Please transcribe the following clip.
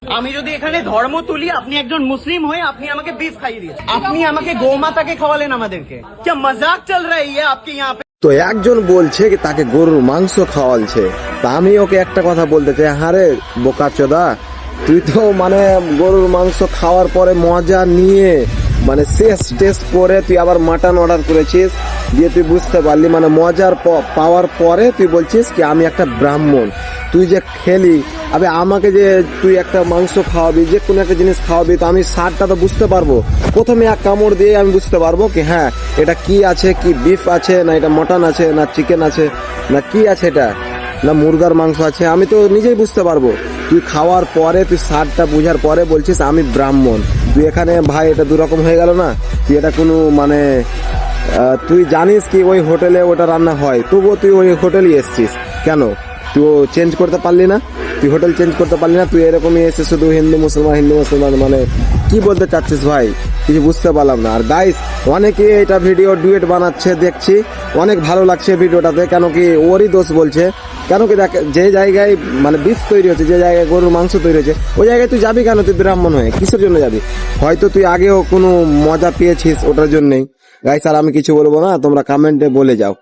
আমি যদি এখানে ধর্ম তুলি, আপনি একজন মুসলিম হয়ে আপনি আমাকে বিফ খাইয়ে দিয়েছেন, আপনি আমাকে গোমাতাকে খাওয়ালেন আমাদেরকে। क्या मजाक चल रहा है ये आपके यहाँ पे? তো একজন বলছে কি তাকে গরুর মাংস খাওয়ালছে, তা আমি ওকে একটা কথা বলতে চাই, হারে বোকাচোদা, তুই তো মানে গরুর মাংস খাওয়ার পরে মজা নিয়ে মানে শেষ টেস্ট করে তুই আবার মাটন অর্ডার করেছিস, দিয়ে তুই বুঝতে পারলি মানে মজার পাওয়ার পরে তুই বলছিস কি আমি একটা ব্রাহ্মণ। তুই যে খেলি, আবে আমাকে যে তুই একটা মাংস খাওয়াবি, যে কোনো একটা জিনিস খাওয়াবি, তো আমি স্বাদটা তো বুঝতে পারবো। প্রথমে এক কামড় দিয়ে আমি বুঝতে পারবো কি হ্যাঁ এটা কি আছে, কি বিফ আছে না এটা মটন আছে না চিকেন আছে না কি আছে, এটা না মুরগার মাংস আছে, আমি তো নিজেই বুঝতে পারবো। তুই খাওয়ার পরে তুই স্বাদটা বুঝার পরে বলছিস আমি ব্রাহ্মণ। তুই এখানে ভাই এটা দুরকম হয়ে গেল না? তুই এটা কোনো মানে তুই জানিস কি ওই হোটেলে ওটা রান্না হয়, তবুও তুই ওই হোটেলই এসছিস কেন? তুই চেঞ্জ করতে পারলি না? তুই হোটেল চেঞ্জ করতে পারলি না? তুই এরকমই এসে শুধু হিন্দু মুসলমান মানে কি বলতে চাচ্ছিস ভাই? কিছু বুঝতে পারলাম না। আর গাইস অনেকে এটা ভিডিও ডুয়েট বানাচ্ছে দেখছি, অনেক ভালো লাগছে ভিডিওটাতে, কেন কি ওরই দোষ বলছে। কেন কি দেখ, যে জায়গায় মানে বিফ তৈরি হচ্ছে, যে জায়গায় গরুর মাংস তৈরি হচ্ছে, ওই জায়গায় তুই যাবি কেন? তুই ব্রাহ্মণ হয়ে কিসের জন্য যাবি? হয়তো তুই আগেও কোনো মজা পেয়েছিস ওটার জন্যই। গাইস আর আমি কিছু বলবো না, তোমরা কমেন্টে বলে যাও।